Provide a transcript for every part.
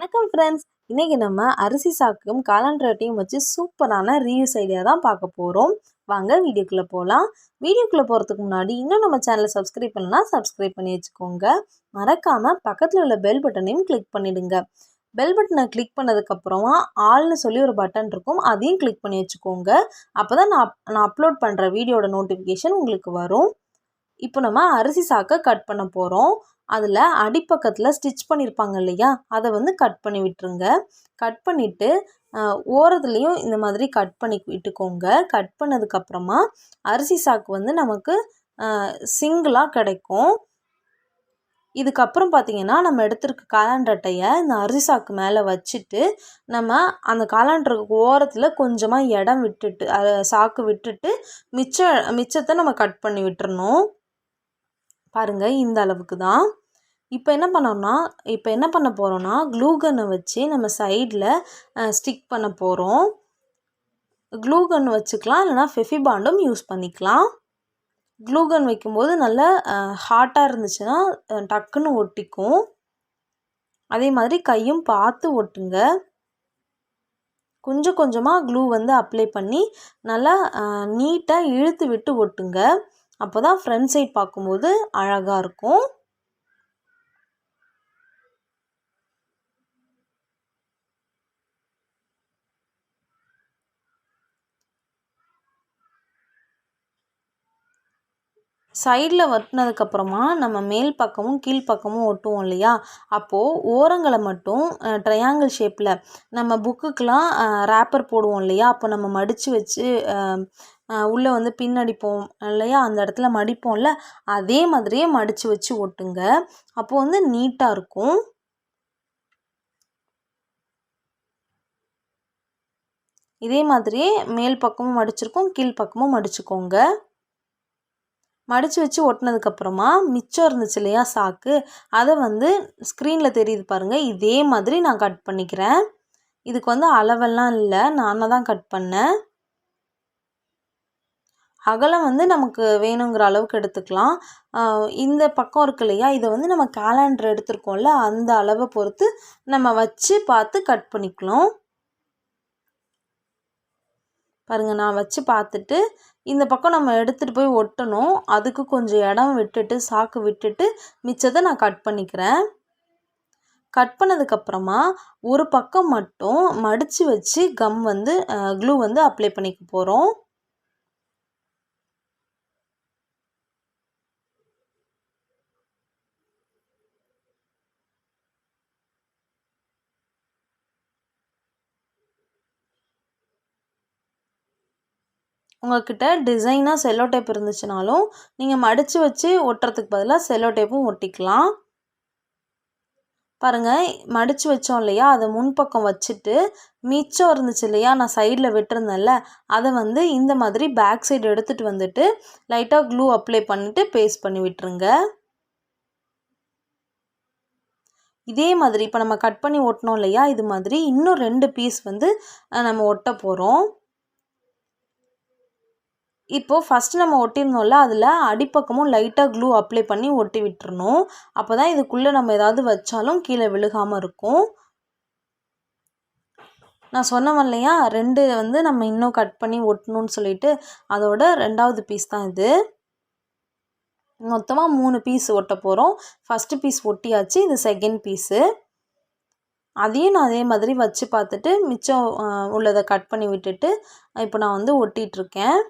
வணக்கம் ஃப்ரெண்ட்ஸ். இன்றைக்கி நம்ம அரிசி சாக்கும் காலாண்டர் அட்டையும் வச்சு சூப்பரான ரீயூஸ் ஐடியா தான் பார்க்க போகிறோம். வாங்க வீடியோக்குள்ளே போகலாம். வீடியோக்குள்ளே போகிறதுக்கு முன்னாடி இன்னும் நம்ம சேனலை சப்ஸ்கிரைப் பண்ணலன்னா சப்ஸ்கிரைப் பண்ணி வச்சுக்கோங்க. மறக்காமல் பக்கத்தில் உள்ள பெல் பட்டனையும் கிளிக் பண்ணிவிடுங்க. பெல் பட்டனை கிளிக் பண்ணதுக்கப்புறமா ஆல்னு சொல்லி ஒரு பட்டன் இருக்கும், அதையும் கிளிக் பண்ணி வச்சுக்கோங்க. அப்போ தான் நான் அப்லோட் பண்ணுற வீடியோட நோட்டிஃபிகேஷன் உங்களுக்கு வரும். இப்போ நம்ம அரிசி சாக்கை கட் பண்ண போகிறோம். அதில் அடிப்பக்கத்தில் ஸ்டிச் பண்ணியிருப்பாங்க இல்லையா, அதை வந்து கட் பண்ணி விட்டுருங்க. கட் பண்ணிவிட்டு ஓரத்துலேயும் இந்த மாதிரி கட் பண்ணி விட்டுக்கோங்க. கட் பண்ணதுக்கப்புறமா அரிசி சாக்கு வந்து நமக்கு சிங்கிளாக கிடைக்கும். இதுக்கப்புறம் பார்த்திங்கன்னா நம்ம எடுத்துருக்க காலாண்டர் அட்டையை இந்த அரிசி சாக்கு மேலே வச்சுட்டு நம்ம அந்த காலாண்டருக்கு ஓரத்தில் கொஞ்சமாக இடம் விட்டுட்டு சாக்கு விட்டுட்டு மிச்சத்தை நம்ம கட் பண்ணி விட்டுறணும். பாருங்கள், இந்த அளவுக்கு தான். இப்போ என்ன பண்ண போகிறோன்னா க்ளூகன்னை வச்சு நம்ம சைடில் ஸ்டிக் பண்ண போகிறோம். க்ளூகன் வச்சுக்கலாம், இல்லைனா ஃபெஃபிபாண்டும் யூஸ் பண்ணிக்கலாம். க்ளூகன் வைக்கும்போது நல்லா ஹாட்டாக இருந்துச்சுன்னா டக்குன்னு ஒட்டிக்கும். அதே மாதிரி கையும் பார்த்து ஒட்டுங்க. கொஞ்சம் கொஞ்சமாக க்ளூ வந்து அப்ளை பண்ணி நல்லா நீட்டாக இழுத்து விட்டு ஒட்டுங்க. அப்போ தான் ஃப்ரண்ட் சைட் பார்க்கும்போது அழகாக இருக்கும். சைடில் ஒட்டினதுக்கப்புறமா நம்ம மேல் பக்கமும் கீழ்ப்பக்கமும் ஒட்டுவோம் இல்லையா, அப்போது ஓரங்களை மட்டும் ட்ரையாங்கிள் ஷேப்பில் நம்ம புக்குக்கெலாம் ரேப்பர் போடுவோம் இல்லையா, அப்போ நம்ம மடித்து வச்சு உள்ளே வந்து பின் அடிப்போம் இல்லையா, அந்த இடத்துல மடிப்போம்ல, அதே மாதிரியே மடித்து வச்சு ஒட்டுங்க. அப்போது வந்து நீட்டாக இருக்கும். இதே மாதிரியே மேல் பக்கமும் மடிச்சிருக்கோம், கீழ்ப்பக்கமும் மடிச்சுக்கோங்க. மடித்து வச்சு ஒட்டினதுக்கப்புறமா மிச்சம் இருந்துச்சு இல்லையா சாக்கு, அதை வந்து ஸ்க்ரீனில் தெரியுது பாருங்கள், இதே மாதிரி நான் கட் பண்ணிக்கிறேன். இதுக்கு வந்து அளவெல்லாம் இல்லை, நானாக தான் கட் பண்ணேன். அகலம் வந்து நமக்கு வேணுங்கிற அளவுக்கு எடுத்துக்கலாம். இந்த பக்கம் இருக்கு இல்லையா, இதை வந்து நம்ம கேலண்டர் எடுத்துருக்கோம்ல, அந்த அளவை பொறுத்து நம்ம வச்சு பார்த்து கட் பண்ணிக்கலாம். பாருங்கள், நான் வச்சு பார்த்துட்டு இந்த பக்கம் நம்ம எடுத்துகிட்டு போய் ஒட்டணும். அதுக்கு கொஞ்சம் இடம் விட்டுட்டு சாக்கு விட்டுட்டு மிச்சத்தை நான் கட் பண்ணிக்கிறேன். கட் பண்ணதுக்கப்புறமா ஒரு பக்கம் மட்டும் மடித்து வச்சு க்ளூ வந்து அப்ளை பண்ணிக்க போகிறோம். உங்கள்கிட்ட டிசைனாக செல்லோ டேப் இருந்துச்சுனாலும் நீங்கள் மடித்து வச்சு ஒட்டுறதுக்கு பதிலாக செல்லோ டேப்பும் ஒட்டிக்கலாம். பாருங்கள், மடித்து வச்சோம் இல்லையா, அதை முன்பக்கம் வச்சுட்டு மிச்சம் இருந்துச்சு இல்லையா, நான் சைடில் விட்டுருந்தேன்ல, அதை வந்து இந்த மாதிரி பேக் சைடு எடுத்துகிட்டு வந்துட்டு லைட்டாக க்ளூ அப்ளை பண்ணிவிட்டு பேஸ்ட் பண்ணி விட்டுருங்க. இதே மாதிரி இப்போ நம்ம கட் பண்ணி ஒட்டினோம் இல்லையா, இது மாதிரி இன்னும் 2 பீஸ் வந்து நம்ம ஒட்ட போகிறோம். இப்போது ஃபஸ்ட்டு நம்ம ஒட்டியிருந்தோம்ல, அதில் அடிப்பக்கமும் லைட்டாக க்ளூ அப்ளை பண்ணி ஒட்டி விட்டுறணும். அப்போ தான் இதுக்குள்ளே நம்ம ஏதாவது வச்சாலும் கீழே விழுகாமல் இருக்கும். நான் சொன்னேன் இல்லையா, 2 வந்து நம்ம இன்னும் கட் பண்ணி ஒட்டணும்னு சொல்லிட்டு, அதோட 2வது பீஸ் தான் இது. மொத்தமாக 3 பீஸ் ஒட்ட போகிறோம். ஃபஸ்ட்டு பீஸ் ஒட்டியாச்சு, இது செகண்ட் பீஸு. அதையும் நான் அதே மாதிரி வச்சு பார்த்துட்டு மிச்சம் உள்ளதை கட் பண்ணி விட்டுட்டு இப்போ நான் வந்து ஒட்டிகிட்ருக்கேன்.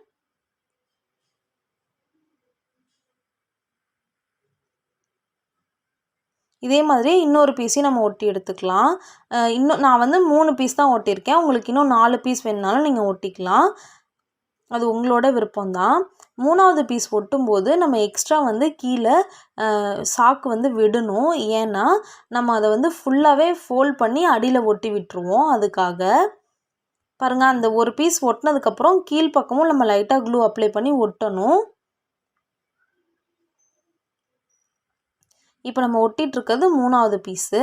இதே மாதிரி இன்னொரு பீஸையும் நம்ம ஒட்டி எடுத்துக்கலாம். நான் வந்து 3 பீஸ் தான் ஒட்டியிருக்கேன். உங்களுக்கு இன்னும் 4 பீஸ் வேணுனாலும் நீங்கள் ஒட்டிக்கலாம். அது உங்களோட விருப்பம்தான். 3வது பீஸ் ஒட்டும்போது நம்ம எக்ஸ்ட்ரா வந்து கீழே சாக்கு வந்து விடணும். ஏன்னா நம்ம அதை வந்து ஃபுல்லாகவே ஃபோல்ட் பண்ணி அடியில் ஒட்டி விட்டுருவோம். அதுக்காக பாருங்கள், அந்த ஒரு பீஸ் ஒட்டினதுக்கப்புறம் கீழ்ப்பக்கமும் நம்ம லைட்டாக க்ளூ அப்ளை பண்ணி ஒட்டணும். இப்போ நம்ம ஒட்டிகிட்ருக்கிறது 3வது பீஸு.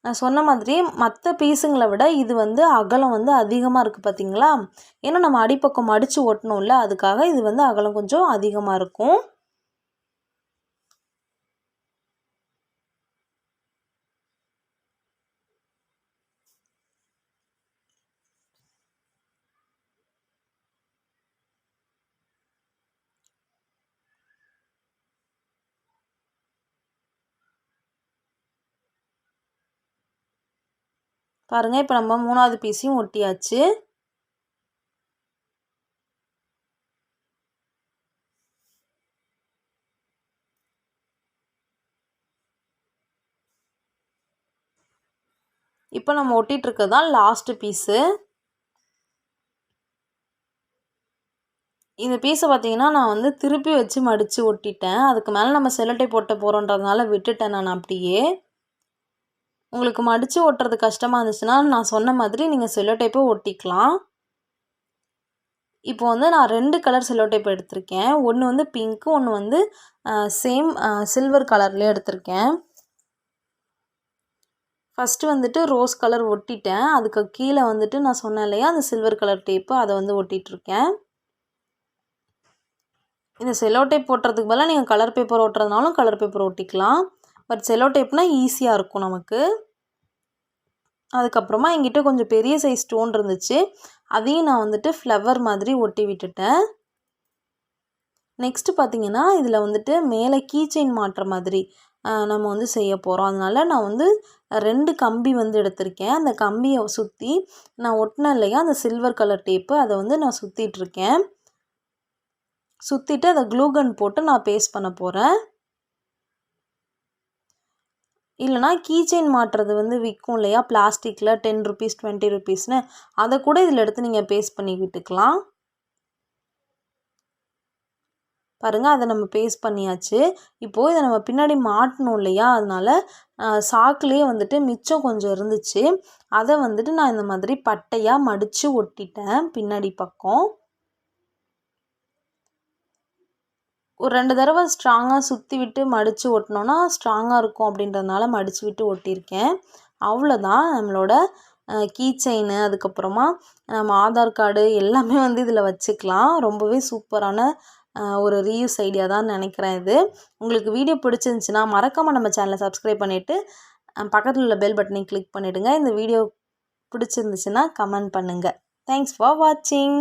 நான் சொன்ன மாதிரி மற்ற பீஸுங்களை விட இது வந்து அகலம் வந்து அதிகமாக இருக்குது பார்த்திங்களா. ஏன்னா நம்ம அடிப்பக்கம் மடித்து ஒட்டணும்ல, அதுக்காக இது வந்து அகலம் கொஞ்சம் அதிகமாக இருக்கும். பாருங்கள், இப்போ நம்ம 3வது பீஸையும் ஒட்டியாச்சு. இப்போ நம்ம ஒட்டிகிட்டு இருக்கிறது தான் லாஸ்ட்டு பீஸு. இந்த பீஸை பார்த்தீங்கன்னா நான் வந்து திருப்பி வச்சு மடித்து ஒட்டிட்டேன். அதுக்கு மேலே நம்ம செல்லோ டேப் ஒட்ட போகிறோன்றதுனால விட்டுட்டேன் நான் அப்படியே. உங்களுக்கு மடித்து ஒட்டுறது கஷ்டமாக இருந்துச்சுன்னா நான் சொன்ன மாதிரி நீங்கள் செல்லோ டேப்பை ஒட்டிக்கலாம். இப்போ வந்து நான் 2 கலர் செல்லோ டேப் எடுத்திருக்கேன். ஒன்று வந்து பிங்க்கு, ஒன்று வந்து சேம் சில்வர் கலர்லேயே எடுத்திருக்கேன். ஃபஸ்ட்டு வந்துட்டு ரோஸ் கலர் ஒட்டிட்டேன். அதுக்கு கீழே வந்துட்டு நான் சொன்னேன் இல்லையா அந்த சில்வர் கலர் டேப்பு, அதை வந்து ஒட்டிகிட்ருக்கேன். இந்த செல்லோ டேப் ஒட்டுறதுக்கு பதிலாக நீங்கள் கலர் பேப்பர் ஒட்டுறதுனாலும் கலர் பேப்பர் ஒட்டிக்கலாம். பட் செல்லோ டேப்னால் ஈஸியாக இருக்கும் நமக்கு. அதுக்கப்புறமா என்கிட்ட கொஞ்சம் பெரிய சைஸ் ஸ்டோன் இருந்துச்சு. அதையும் நான் வந்துட்டு ஃப்ளவர் மாதிரி ஒட்டி விட்டுட்டேன். நெக்ஸ்ட்டு பார்த்திங்கன்னா இதில் வந்துட்டு மேலே கீ செயின் மாட்டுற மாதிரி நம்ம வந்து செய்ய போகிறோம். அதனால் நான் வந்து 2 கம்பி வந்து எடுத்திருக்கேன். அந்த கம்பியை சுற்றி நான் ஒட்டினேன் இல்லையா அந்த சில்வர் கலர் டேப்பு, அதை வந்து நான் சுற்றிட்டுருக்கேன். சுற்றிட்டு அதை க்ளூகன் போட்டு நான் பேஸ்ட் பண்ண போகிறேன். இல்லைனா கீ செயின் மாட்டுறது வந்து விற்கும் இல்லையா பிளாஸ்டிக்கில் 10 ருபீஸ் 20 ருபீஸ்னு, அதை கூட இதில் எடுத்து நீங்கள் பேஸ்ட் பண்ணி விட்டுக்கலாம். பாருங்கள், அதை நம்ம பேஸ்ட் பண்ணியாச்சு. இப்போது இதை நம்ம பின்னாடி மாட்டணும் இல்லையா, அதனால் சாக்குலேயே வந்துட்டு மிச்சம் கொஞ்சம் இருந்துச்சு. அதை வந்துட்டு நான் இந்த மாதிரி பட்டையாக மடித்து ஒட்டிட்டேன் பின்னாடி பக்கம். ஒரு 2 தடவை ஸ்ட்ராங்காக சுற்றி விட்டு மடித்து ஒட்டினோன்னா ஸ்ட்ராங்காக இருக்கும் அப்படின்றதுனால மடித்து விட்டு ஒட்டியிருக்கேன். அவ்வளோதான் நம்மளோட கீ செயினு, அதுக்கப்புறமா நம்ம ஆதார் கார்டு எல்லாமே வந்து இதில் வச்சுக்கலாம். ரொம்பவே சூப்பரான ஒரு ரீயூஸ் ஐடியா தான் நினைக்கிறேன் இது. உங்களுக்கு வீடியோ பிடிச்சிருந்துச்சின்னா மறக்காமல் நம்ம சேனலை சப்ஸ்கிரைப் பண்ணிவிட்டு பக்கத்தில் உள்ள பெல் பட்டனையும் கிளிக் பண்ணிவிடுங்க. இந்த வீடியோ பிடிச்சிருந்துச்சுன்னா கமெண்ட் பண்ணுங்கள். தேங்க்ஸ் ஃபார் வாட்சிங்.